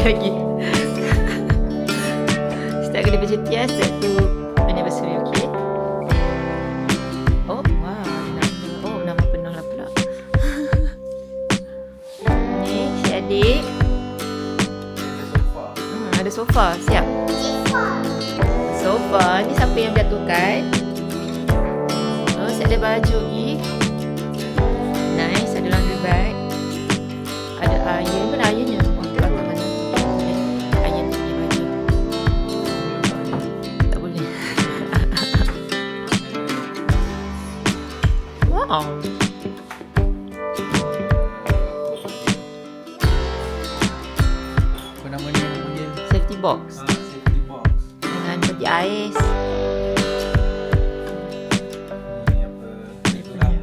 lagi. Setiap kali bercuti, setiap tu anniversary, okay? Oh, wow, nama penuh lah pula. Ni si adik. Ada sofa, siap. Sofa, ni siapa yang jatuhkan? Oh, saya ada baju lagi. Nice, ada laundry bag. Ada iron, mana ironnya? Oh, tu belakang mana? Iron punya baju. Tak boleh. Wow. Apa nama ni? Safety box. Safety box. Dengan peti ais. Ni apa? Itulah.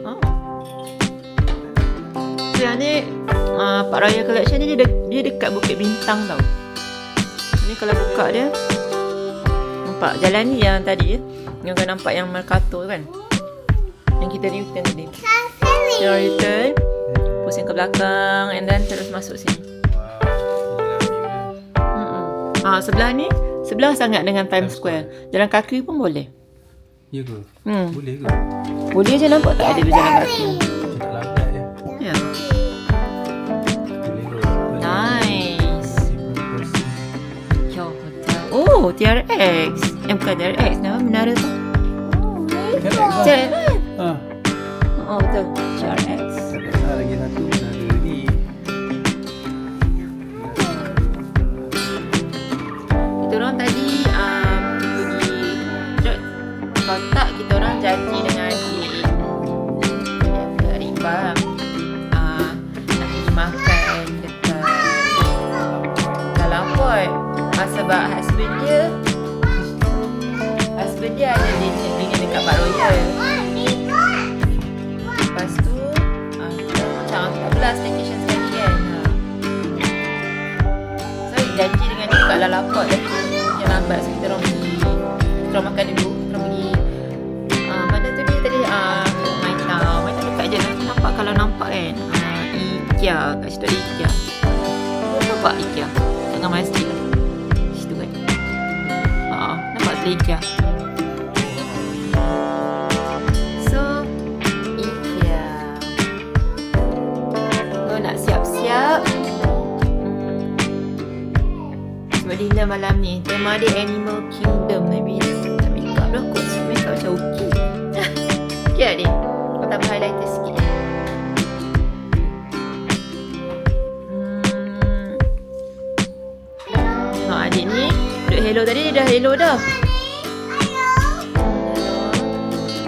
Oh. So yang ni Pak Raya Collection ni dia dekat Bukit Bintang tau. Ni kalau buka dia nampak jalan ni yang tadi yang kau nampak yang Mercato tu kan. Yang kita return tadi. Kita return, pusing ke belakang and then terus masuk sini. Sebelah ni sebelah sangat dengan Times Square. Jalan kaki pun boleh. Ya ke? Hmm. Boleh ke? Boleh je, nampak tak ada berjalan kaki. Tak lambat ya. Ya. Boleh ke? Nice. Yo hotel. Oh, TRX. Bukan TRX, nama menara tu. TRX. Oh, betul. TRX. Ada lagi satu menara ni. Kita orang tadi pergi kotak, kita orang janji dengan Rimba nak pergi makan dekat Dalam Port. Sebab husband dia ada dinner dekat Pak Royal. Lepas tu macam tak belas staycation sekali kan. So janji dengan dia kat Dalam Port, tapi dia lambat. So kita orang makan dulu. Kita orang pergi mana tu dia tadi, My Town dekat je. Nanti nampak, kalau nampak kan, IKEA, kat situ ada IKEA. Nampak IKEA tengah masjid lah situ kan. Nampak tu IKEA. So IKEA, kau nak siap-siap sebab dinner malam ni. Tema dia Animal Kingdom. Maybe tak make up dah kot. Make up macam okey. Okey tak dia? Kau tambah highlighter sikit. Adik ni duduk hello tadi, dia dah hello dah.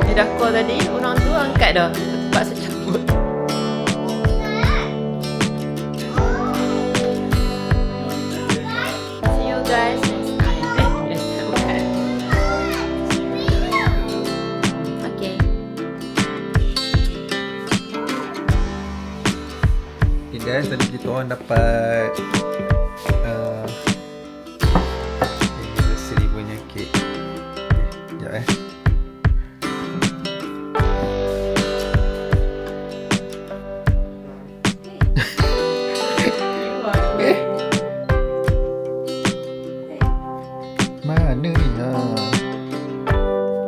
Dia dah call tadi, orang tu angkat dah. Terpaksa cabut. See you guys next time. Bukan. Okay. Okay guys, tadi kita orang dapat anniversary punya kek. Sekejap Mana ni?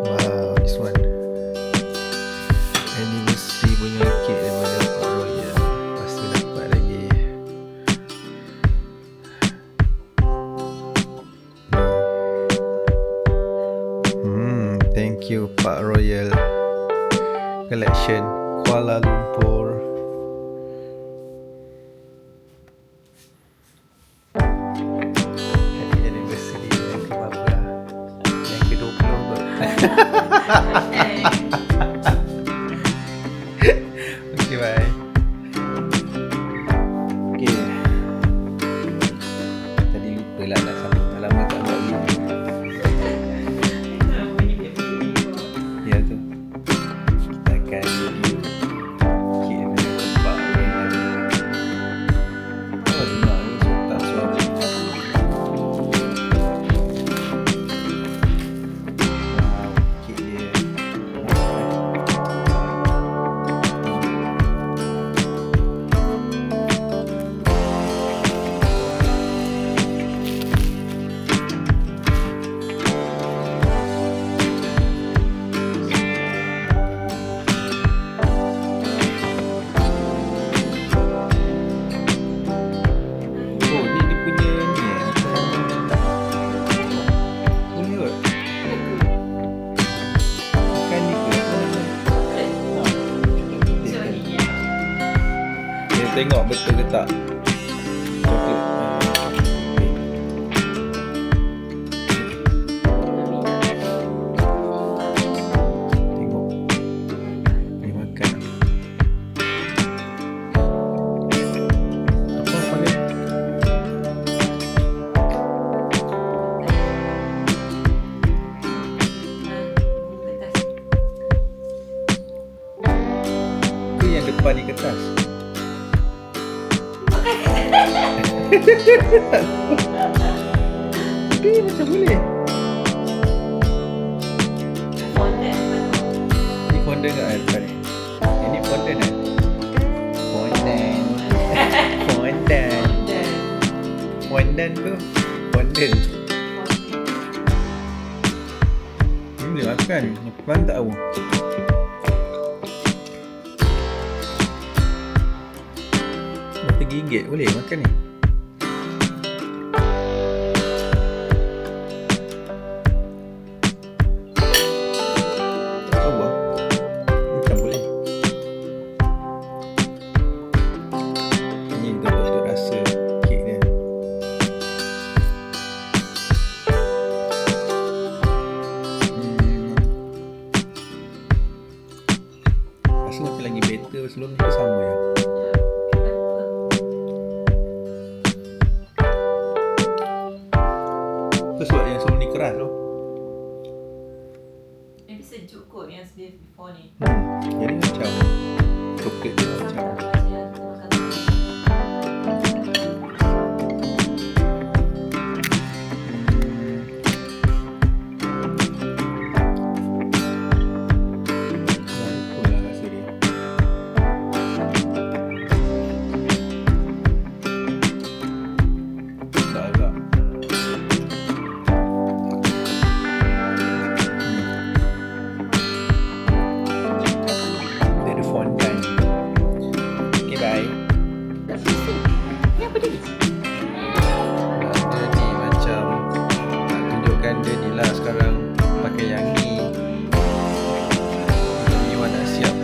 Wow, this one. Anniversary punya kek daripada Pak Royal. Lepas tu dapat lagi. Thank you Pak Royal Collection, Kuala Lumpur. Happy anniversary yang ke-berapa? Yang ke-20 ke? Okay, bye. Okay. Tadi lupa lah nak sambung. Lama tak buat video. Ya tu. Kita akan review Tak. Coklat. Tengok. Dia makan. Apa ni? Ke yang depan ni kertas? Tapi macam boleh. Ni fondant kat depan ni. Ini fondant kan? Fondant. Fondant. Fondant tu. Fondant. Ni boleh makan. Makan tak tahu. RM3 boleh makan ni. Tahu lah. Bukan boleh. Ini untuk rasa kek dia. Rasa macam lagi better sebelum ni ke sama je. Itu sebab yang sebelum ni keras tu. Maybe sejuk kot yang before ni. Jadi macam coklat dia macam itulah rasa dia. Tak agak. Dia ada fondant. Okay, bye. Ni apa dia? Dia ni macam nak tunjukkan dia ni lah sekarang pakai yang ni. Ni awak nak siap.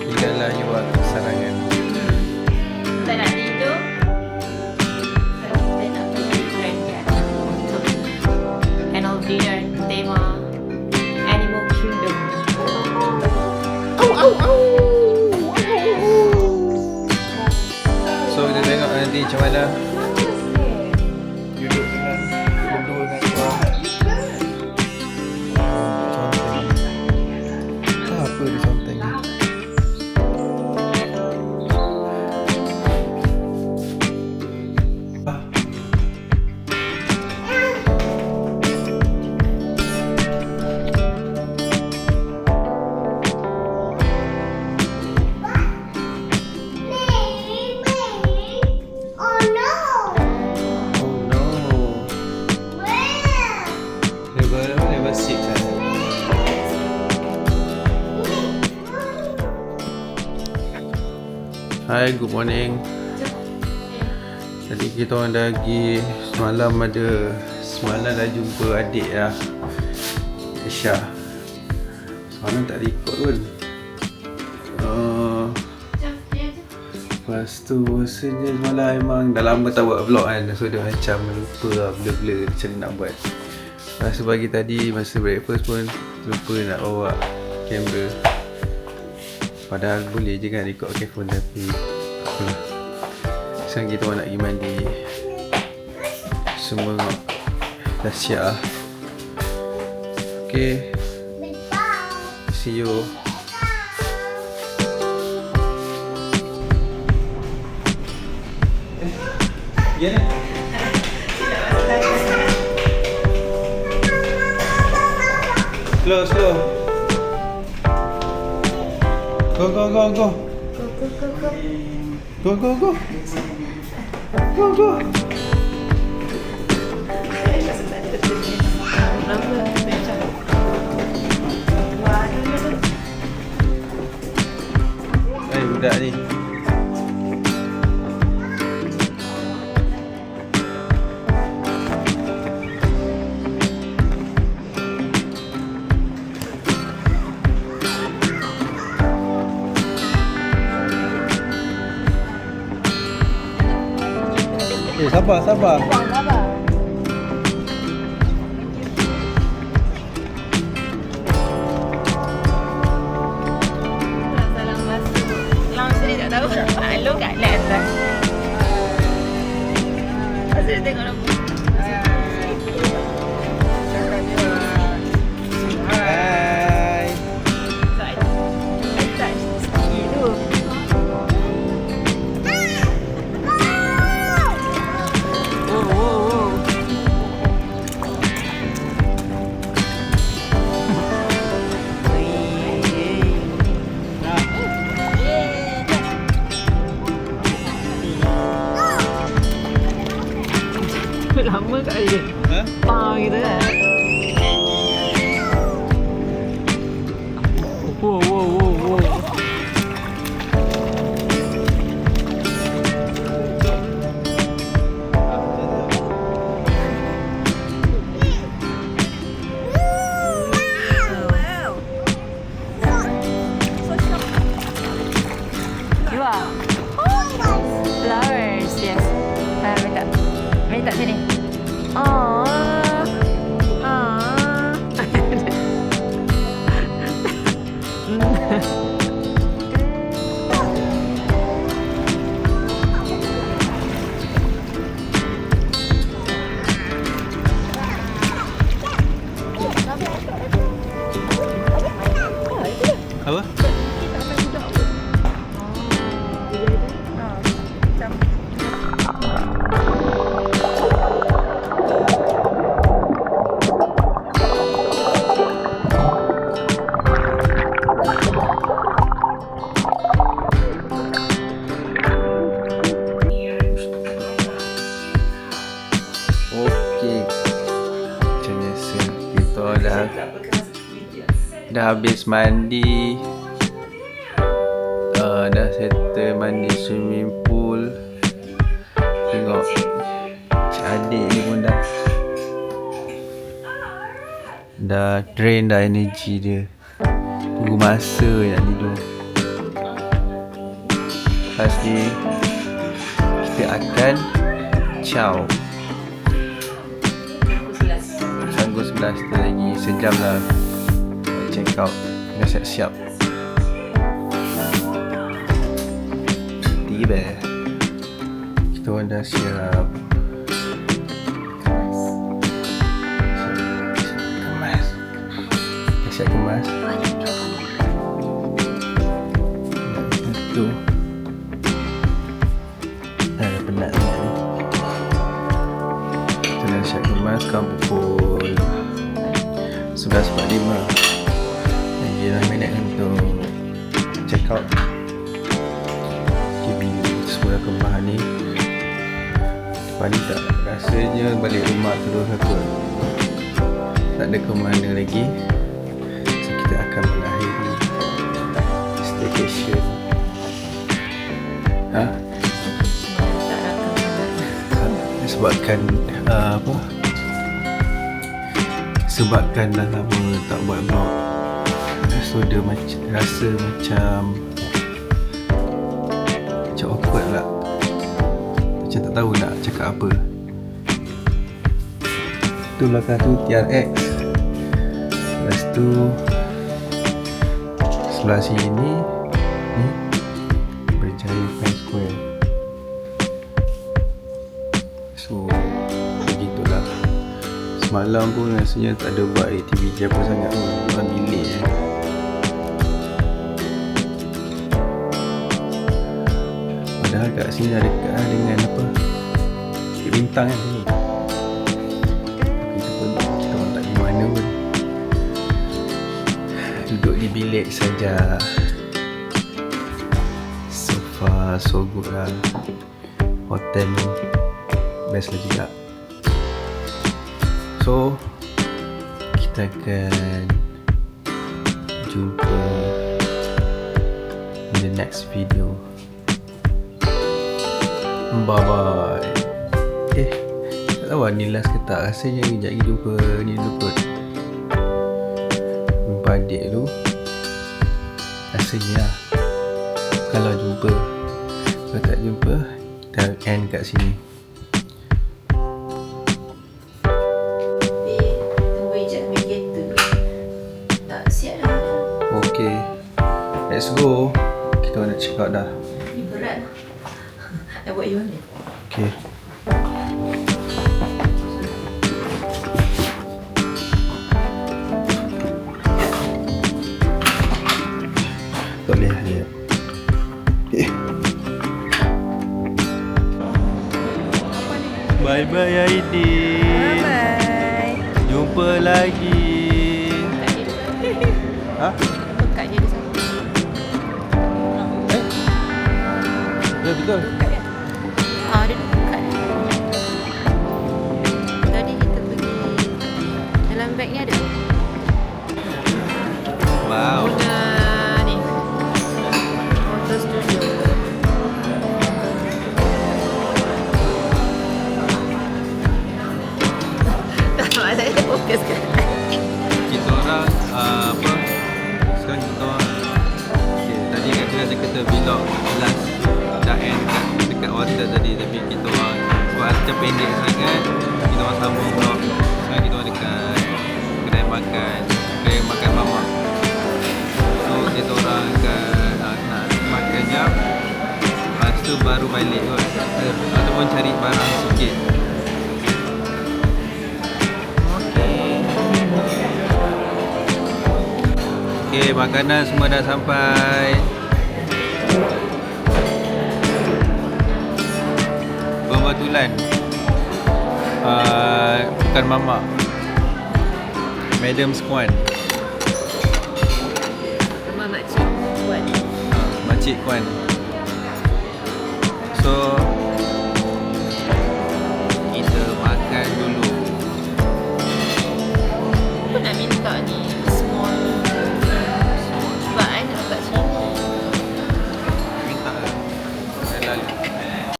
Tinggallah you buat sarangan. Tak nak tidur. Kita nak pergi friend kan. Untuk end of dinner tema Animal Kingdom. So kita tengok nanti macam mana duduk dengan berdua dengan tuan. Conteng. Apa dia conteng ni? Oh no. Level 6 kan? Hi, good morning. Tadi kita orang dah pergi semalam dah jumpa adik lah, Aisyah. Semalam tak record pun. Lepas tu rasanya semalam memang dah lama tak buat vlog kan. So dia macam lupa lah blur-blur macam mana nak buat. Masa pagi tadi masa breakfast pun lupa nak bawa kamera. Padahal boleh je kan record pakai phone, tapi tak apalah. Sekarang kita orang nak pergi mandi. Semua dah siap lah. Okay, see you. Ya ni. Slow. Go. Budak ni. Sabar. Salam masuk. Langsung dia tak tahu. Halo kat atas. Pasal dia tengok lampu. Hai. Touch ski tu. Oh. Lama kat dia. Ha? Gitu kan. Wow. You are flowers, yes. Minta sini. Apa? Okey. Macam biasa kita dah habis mandi. Dah settle mandi swimming pool. Tengok cik adik ni pun dah drain dah energi dia. Tunggu masa nak tidur. Lepas ni kita akan ciao. Pukul 11 lagi sejam lah. Check out. Dah siap-siap. Tiba. Kita orang dah siap. Kemas. Dah siap kemas. Tu. Dah penat sangat ni. Kita dah siap kemas kan pukul 11.45. Lagi 9 minit untuk check out. Semua kemah ni paling tak rasanya balik rumah terus aku tak ada ke mana lagi, so kita akan mengakhiri staycation. Sebabkan dah lama tak buat vlog, so dia rasa macam awkward lah. Macam tak tahu nak cakap apa. Tu belakang tu TRX. Lepas tu sebelah sini ni Berjaya Times Square. So begitulah. Semalam pun rasanya tak ada buat aktiviti apa sangat pun. Bukan bilik je. Padahal kat sini dah dekat dengan apa, Bukit Bintang kan sini. Kita pun tak pergi mana pun. Duduk di bilik saja. So far so good lah. Hotel ni best lah juga. So kita akan jumpa in the next video. Bye bye. Tak tahu ni last ke tak. Rasanya kejap lagi jumpa ni dulu kot. Jumpa adik tu. Rasanya lah. Kalau jumpa. Kalau tak jumpa, kita end kat sini. let's go. Kita nak check out dah. Ni berat. Nak buat you ni. Okay. Tak boleh dia. Okay. Bye bye Aidil. Bye. Jumpa lagi. Ha? Buka je dia sama. Ya betul. Buka dia. Dia buka. Tadi kita pergi dalam beg ni ada. Wow. Punya ni. Photo studio. Tak saya fokus kan. Kita orang apa? Sekarang kita orang tadi kat kita vlog last dah end dekat hotel tadi, tapi kita orang sebab macam pendek sangat, kita orang sambung vlog. Sekarang kita orang dekat kedai makan mamak. So kita orang nak makan jam, lepas tu baru balik kot, ataupun cari barang sikit. Okay, makanan semua dah sampai. Kebetulan bukan mamak, Madam Squan, Rumah makcik buat. Makcik Kwan. So